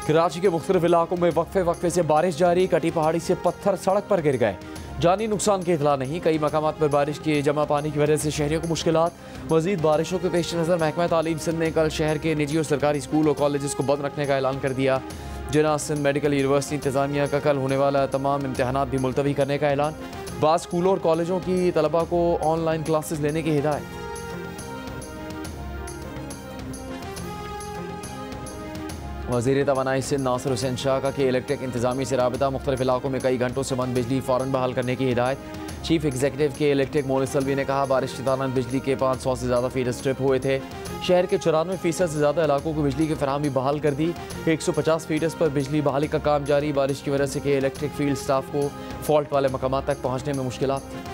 कराची के मुख्तलिफ इलाकों में वक्फे वक्फे से बारिश जारी, कटी पहाड़ी से पत्थर सड़क पर गिर गए। जानी नुकसान की इतला नहीं। कई मकामात पर बारिश के जमा पानी की वजह से शहरियों को मुश्किलात। मजीद बारिशों के पेश नज़र महकमा तालीम सिंध ने कल शहर के निजी और सरकारी स्कूल और कॉलेज को बंद रखने का ऐलान कर दिया। जिना सिंध मेडिकल यूनिवर्सिटी इंतजामिया का कल होने वाला तमाम इम्तहानात भी मुलतवी करने का ऐलान। बाद स्कूलों और कॉलेजों की तलबा को ऑनलाइन क्लासेस लेने की हिदायत। वज़ीर तवानाई सिंध नासिर हुसैन शाह का कि इलेक्ट्रिक इंतजामी से राबिता, मुख्तलिफ इलाकों में कई घंटों से बंद बिजली फ़ौरन बहाल करने की हिदायत। चीफ एग्जीक्यूटिव के इलेक्ट्रिक मोनिसलवी ने कहा बारिश के दौरान बिजली के 500 से ज़्यादा फीट स्ट्रिप हुए थे। शहर के 94% से ज़्यादा इलाकों को बिजली की फराहमी बहाल कर दी। 150 फीट पर बिजली बहाली का काम जारी। बारिश की वजह से कि इलेक्ट्रिक फील्ड स्टाफ को फॉल्ट वाले मकामात तक पहुँचने में मुश्किलात थी।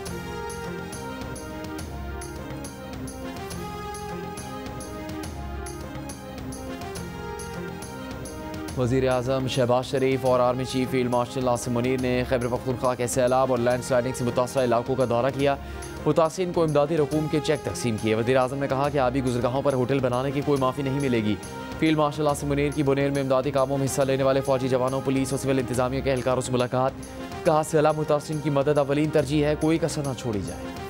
वज़ीर आज़म शहबाज शरीफ और army chief field marshal Asim Munir ने खैबर पख्तूनख्वा के सैलाब और लैंड स्लाइडिंग से मुतासरा इलाकों का दौरा किया। मुतासिरीन को इमदादी रकूम के चेक तकसीम किए। वज़ीर आज़म ने कहा कि आबी गुज़रगाहों पर होटल बनाने की कोई माफ़ी नहीं मिलेगी। फील्ड मार्शल आसिम मुनीर की बुनेर में इमदादी कामों में हिस्सा लेने वाले फौजी जवानों, पुलिस और सिविल इंतजामिया के एहलकारों से मुलाकात। कहा सैलाब मुतासिरीन की मदद अवलीन तरजीह है, कोई कसर न छोड़ी जाए।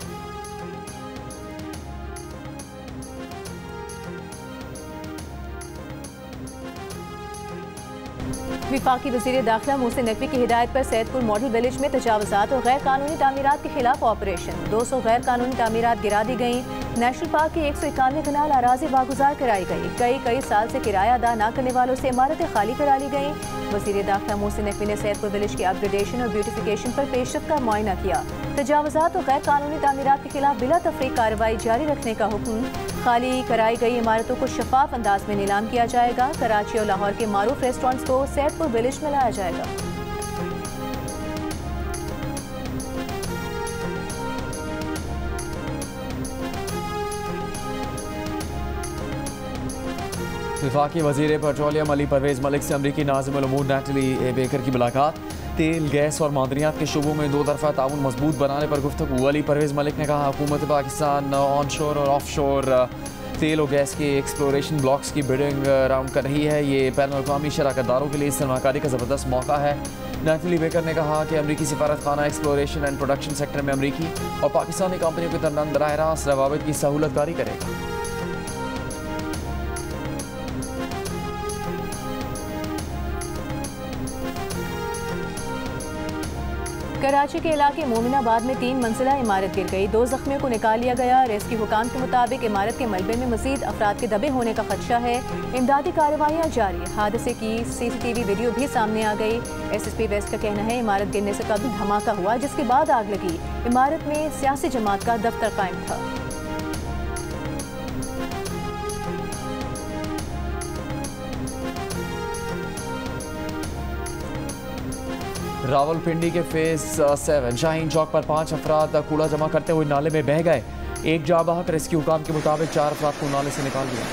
विफाकी वज़ीर दाखिला मोहसिन नकवी की हिदायत पर सैदपुर मॉडल विलेज में तजावुज़ात और गैर कानूनी तामीरात के खिलाफ ऑपरेशन। 200 गैर कानूनी तामीरात गिरा दी गई। नेशनल पार्क की 191 कनाल अराजी वागुजार कराई गई। कई साल से किराया अदा न करने वालों से इमारतें खाली करा ली गई। वज़ीर दाखिला मोहसिन नकवी ने सैदपुर विलेज की अपग्रेडेशन और ब्यूटिफिकेशन पर पेशरफ्त का मुआयना किया। तजावुज़ात और गैर कानूनी तामीरात के खिलाफ बिला तफरीक कार्रवाई जारी रखने का हुक्म। खाली कराई गई इमारतों को शफाफ अंदाज में नीलाम किया जाएगा। कराची और लाहौर के मारूफ रेस्टोरेंट्स को सैदपुर विलेज में लाया जाएगा। वफाकी वज़ीर पेट्रोलियम अली परवेज़ मलिक से अमरीकी नाज़िम उल-उमूर नैटली बेकर की मुलाकात। तेल, गैस और मादनियात के शोबों में दो तरफ़ा ताउन मजबूत बनाने पर गुफ्तगू। अली परवेज़ मलिक ने कहा हुकूमत पाकिस्तान ऑन शोर और ऑफ शोर तेल और गैस के एक्सप्लोरेशन ब्लॉक्स की बिडिंग राउंड कर रही है। ये बैनुल अक़वामी शराकतदारों के लिए सरमाकारी का ज़बरदस्त मौका है। नैटली बेकर ने कहा कि अमरीकी सिफारत खाना एक्सप्लोरेशन एंड प्रोडक्शन सेक्टर में अमरीकी और पाकिस्तानी कंपनियों के दरमियान बराह रास्त रवाबित की सहूलत कारी करेगा। कराची के इलाके मोमिनाबाद में 3 मंजिला इमारत गिर गई। 2 जख्मियों को निकाल लिया गया। रेस्क्यू हुकाम के मुताबिक इमारत के मलबे में मजीद अफराद के दबे होने का खदशा है। इमदादी कार्रवाइयाँ जारी। हादसे की CCTV वीडियो भी सामने आ गई। SSP वेस्ट का कहना है इमारत गिरने से कभी धमाका हुआ, जिसके बाद आग लगी। इमारत में सियासी जमात का दफ्तर कायम था। रावलपिंडी के फेज 7 शाहीन चौक पर 5 अफराद कूड़ा जमा करते हुए नाले में बह गए। एक जाबाहक रेस्क्यू हुकाम के मुताबिक 4 अफराद को नाले से निकाल दिया।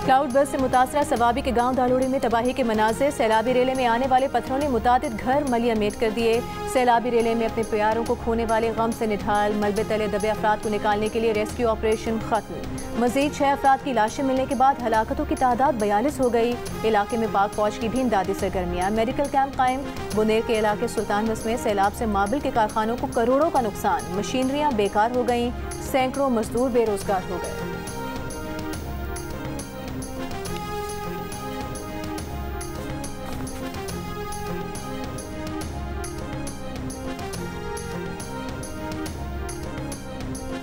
क्लाउड बस से मुतासरा सवाबी के गांव दालोड़ी में तबाही के मनाज़िर। सैलाबी रेले में आने वाले पत्थरों ने मुतादिद घर मलिया मेट कर दिए। सैलाबी रेले में अपने प्यारों को खोने वाले गम से निढाल मलबे तले दबे अफराद को निकालने के लिए रेस्क्यू ऑपरेशन खत्म। मजीद 6 अफराद की लाशें मिलने के बाद हलाकतों की तादाद 42 हो गई। इलाके में पाक फौज की भी इमदादी सरगर्मियाँ। मेडिकल कैंप कायम। बुनेर के इलाके सुल्तानबस में सैलाब से माबिल के कारखानों को करोड़ों का नुकसान। मशीनरियाँ बेकार हो गईं। सैकड़ों मजदूर बेरोजगार हो गए।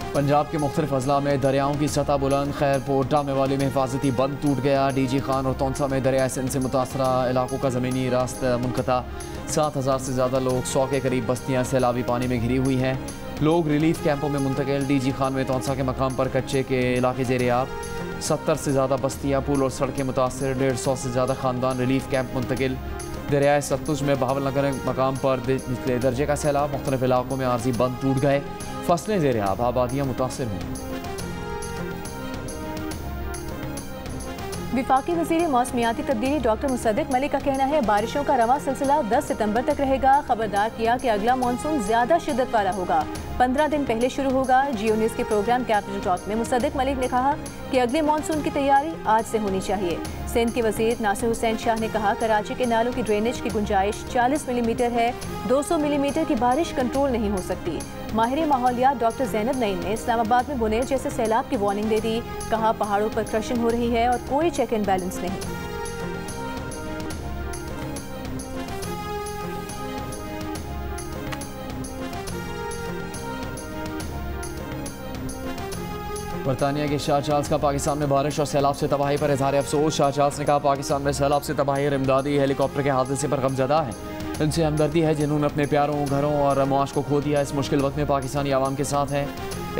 पंजाब के मुख्तलिफ अजला में दरियाओं की सतह बुलंद। खैरपुर डामेवाली में हिफाजती बंद टूट गया। DG खान और तौंसा में दरिया सिंध से मुतासरा इलाकों का ज़मीनी रास्ता मुनक़ता। 7000 से ज़्यादा लोग, 100 के करीब बस्तियाँ सैलाबी पानी में घिरी हुई हैं। लोग रिलीफ कैंपों में मुंतकिल। DG खान में तौंसा के मकाम पर कच्चे के इलाके ज़ेर-ए-आब। 70 से ज़्यादा बस्तियाँ, पुल और सड़कें मुतासर। 150 से ज़्यादा ख़ानदान रिलीफ कैंप मुंतकिल। दरियाए सतलुज में बहावलनगर मकाम पर निचले दर्जे का सैलाब। मुख्तलिफ इलाकों में आर्जी बंद टूट गए। फसलें ज़ेर-ए-आब, आबादियाँ मुतासर हुई। विफाकी वज़ीर मौसमियाती तब्दीली डॉक्टर मुसद्दिक मलिक का कहना है बारिशों का रवा सिलसिला 10 सितंबर तक रहेगा। खबरदार किया कि अगला मानसून ज्यादा शिद्दत वाला होगा। 15 दिन पहले शुरू होगा। जियो न्यूज़ के प्रोग्राम कैपिटल टॉक में मुसद्दिक मलिक ने कहा कि अगले मानसून की तैयारी आज से होनी चाहिए। सिंध के वजीर नासिर हुसैन शाह ने कहा, कराची के नालों की ड्रेनेज की गुंजाइश 40 मिलीमीटर है, 200 मिलीमीटर की बारिश कंट्रोल नहीं हो सकती। माहिर माहौलियात डॉक्टर ज़ैनब नईम ने इस्लामाबाद में बुनेर जैसे सैलाब की वार्निंग दे दी। कहा, पहाड़ों पर क्रशिंग हो रही है और कोई चेक एंड बैलेंस नहीं। बरतानिया के शाह चार्ल्स का पाकिस्तान में बारिश और सैलाब से तबाही पर इजहार अफसोस। शाह चार्ल्स ने कहा, पाकिस्तान में सैलाब से तबाही और इमदादी हेलीकॉप्टर के हादसे पर गमज़दा है। इनसे हमदर्दी है जिन्होंने अपने प्यारों, घरों और मुआश को खो दिया। इस मुश्किल वक्त में पाकिस्तानी आवाम के साथ हैं।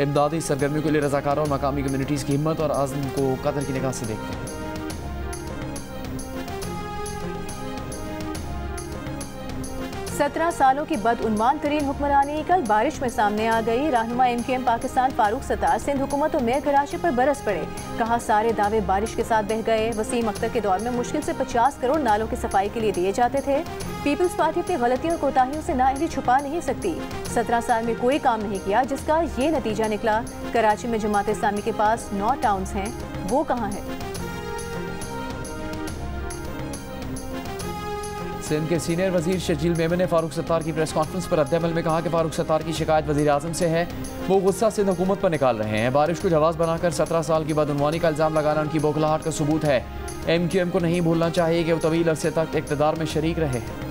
इमदादी सरगर्मियों के लिए रज़ाकारों और मकामी कम्यूनिटीज़ की हिम्मत और आज़म को कदर की निगाह से देखते हैं। 17 सालों की बदउन्मान तरीन हुक्मरानी कल बारिश में सामने आ गई। रहनुमा MQM पाकिस्तान फारूक सत्तार सिंध हुकूमत और मेयर कराची पर बरस पड़े। कहा, सारे दावे बारिश के साथ बह गए। वसीम अख्तर के दौर में मुश्किल से 50 करोड़ नालों की सफाई के लिए दिए जाते थे। पीपल्स पार्टी अपनी गलतियों और कोताहियों से नाअहली छुपा नहीं सकती। 17 साल में कोई काम नहीं किया जिसका ये नतीजा निकला। कराची में जमात इस्लामी के पास 9 टाउन्स हैं, वो कहाँ है? सिंध के सीनियर वजीर शजील मेमन ने फारूक सत्तार की प्रेस कॉन्फ्रेंस पर रद्द-ए-अमल में कहा कि फारूक सत्तार की शिकायत वजीर आज़म से है। वो गुस्सा सिंध हुकूमत पर निकाल रहे हैं। बारिश को जवाब बनाकर 17 साल की बदउनवानी का इल्ज़ाम लगाना उनकी बौखलाहट का सबूत है। MQM को नहीं भूलना चाहिए कि वो तवील अरसे तक इक़्तिदार में शरीक रहे हैं।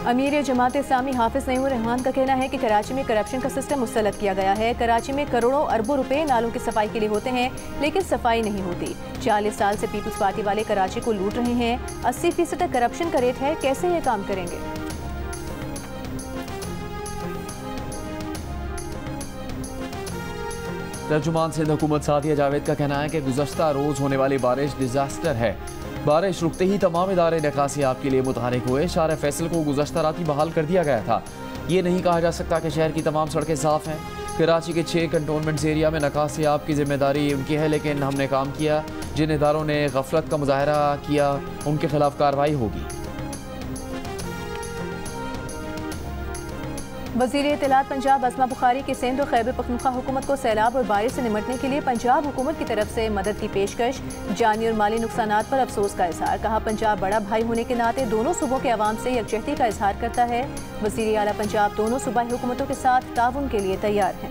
अमीर जमात इस्लामी हाफिज नईमुर रहमान का कहना है कि कराची में करप्शन का सिस्टम मुस्तलद किया गया है। कराची में करोड़ों अरबों रुपए नालों की सफाई के लिए होते हैं, लेकिन सफाई नहीं होती। 40 साल से पीपल्स पार्टी वाले कराची को लूट रहे हैं। 80% तक करप्शन का रेट है, कैसे ये काम करेंगे? तर्जुमान सिंध हुकूमत सादिया जावेद का कहना है कि गुज़श्ता रोज़ होने वाली बारिश डिजास्टर है। बारिश रुकते ही तमाम इदारे निकासी आपके लिए मुतहरिक हुए। शार फैसल को गुज़श्ता रात ही बहाल कर दिया गया था। ये नहीं कहा जा सकता कि शहर की तमाम सड़कें साफ़ हैं। कराची के 6 कंटोनमेंट एरिया में निकासी आपकी जिम्मेदारी उनकी है, लेकिन हमने काम किया। जिन इदारों ने गफलत का मुजाहरा किया उनके खिलाफ कार्रवाई होगी। वज़ीर इत्तलात पंजाब अस्मा बुखारी की सिंध और खैबर पख्तूनख्वा हुकूमत को सैलाब और बारिश से निमटने के लिए पंजाब हुकूमत की तरफ से मदद की पेशकश। जानी और माली नुकसानात पर अफसोस का इजहार। कहा, पंजाब बड़ा भाई होने के नाते दोनों सूबों के अवाम से यकजहती का इजहार करता है। वज़ीर आला पंजाब दोनों सूबाई हुकूमतों के साथ ताउन के लिए तैयार हैं।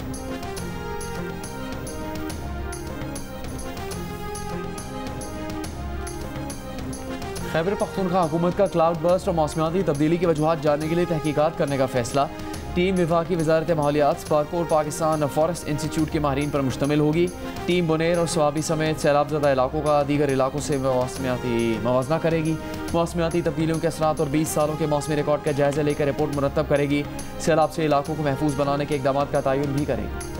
खैबर पख्तूनख्वा हुकूमत का क्लाउड बर्स्ट और मौसमियाती तब्दीली की वजूहात जानने के लिए तहकीकात करने का फैसला। टीम विफाकी वजारत माहौलियात, स्पार्को और पाकिस्तान फॉरेस्ट इंस्टीट्यूट के माहिरीन पर मुश्तमिल होगी। टीम बुनेर और स्वाबी समेत सैलाबज़दा इलाकों का दीगर इलाकों से मौसमियाती मवाजना करेगी। मौसमियाती तब्दीलियों के असरात और 20 सालों के मौसमी रिकॉर्ड का जायजा लेकर रिपोर्ट मुरतब करेगी। सैलाब से इलाकों को महफूज बनाने के इक़दाम का तयन भी करेगी।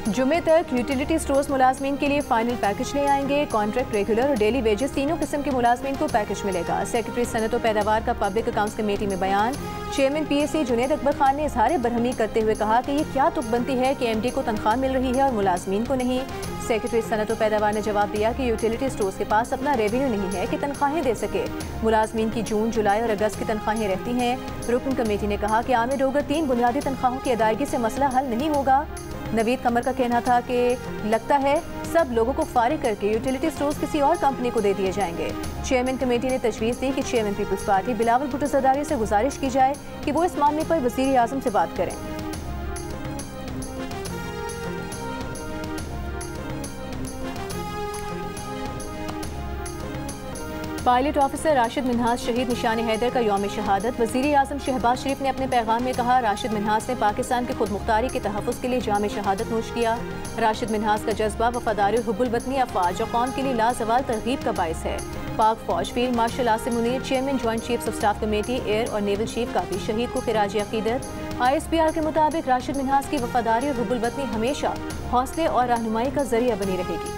जुमे तक यूटिलिटी स्टोर्स मुलाजमीन के लिए फाइनल पैकेज ले आएंगे। कॉन्ट्रैक्ट, रेगुलर और डेली वेजेस तीनों किस्म के मुलाजमीन को पैकेज मिलेगा। सेक्रेटरी सनत और पैदावार का पब्लिक अकाउंट्स कमेटी में बयान। चेयरमैन PAC जुनेद अकबर खान ने इजहार बरहमी करते हुए कहा कि ये क्या तुकबंदी है कि MD को तनख्वाह मिल रही है और मुलाजमीन को नहीं। सेक्रेटरी सनत और पैदावार ने जवाब दिया कि यूटिलिटी स्टोर्स के पास अपना रेवेन्यू नहीं है कि तनख्वाहें दे सके। मुलाजमीन की जून, जुलाई और अगस्त की तनख्वाहें रहती हैं। रुकन कमेटी ने कहा कि आमिर डोगर 3 बुनियादी तनख्वाहों की अदायगी से मसला हल नहीं होगा। नवीद कमर का कहना था कि लगता है सब लोगों को फारिग करके यूटिलिटी स्टोर्स किसी और कंपनी को दे दिए जाएंगे। चेयरमैन कमेटी ने तजवीज़ दी कि chairman people's party Bilawal Bhutto Zardari से गुजारिश की जाए कि वो इस मामले पर वज़ीर आज़म से बात करें। पायलट ऑफिसर राशिद मिन्हास शहीद निशान हैदर का यौम शहादत। वज़ीर आज़म शहबाज शरीफ ने अपने पैगाम में कहा, राशिद मिन्हास ने पाकिस्तान की खुद मुख्तारी के तहफ़्फ़ुज़ के लिए जाम शहादत नोश किया। राशिद मिन्हास का जज्बा, वफादारी और हुब्बुल वतनी अफ़वाज और कौम के लिए लाजवाल तरगीब का बाइस है। पाक फौज field marshal Asim Munir, chairman joint chiefs of staff committee air और नेवल चीफ का भी शहीद को खिराज अकीदत। ISPR के मुताबिक राशिद मिन्हास की वफादारी और हुब्बुल वतनी हमेशा हौसले और रहनुमाई का जरिया बनी रहेगी।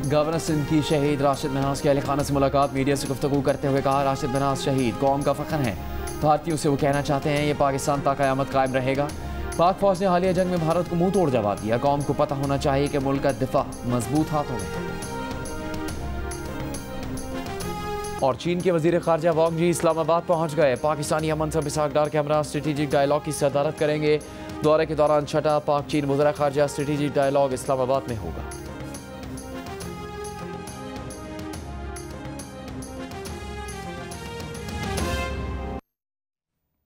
गवर्नर सिंध की शहीद राशिद मिन्हास की अहल खाना से मुलाकात। मीडिया से गुफ्तगू करते हुए कहा, राशिद मिन्हास शहीद कौम का फ़ख्र हैं। भारतीयों से वो कहना चाहते हैं ये पाकिस्तान ता क़यामत कायम रहेगा। पाक फौज ने हालिया जंग में भारत को मुंह तोड़ जवाब दिया। कौम को पता होना चाहिए कि मुल्क का दिफा मजबूत हाथों में है। और चीन के वजीर खारजा वांग यी इस्लामाबाद पहुंच गए। पाकिस्तानी अमन सब इसहाक डार के हमरा स्ट्रेटेजिक डायलॉग की सदारत करेंगे। दौरे के दौरान छठा पाक चीन वज़ीर खारजा स्ट्रेटेजिक डायलॉग इस्लामाबाद में होगा।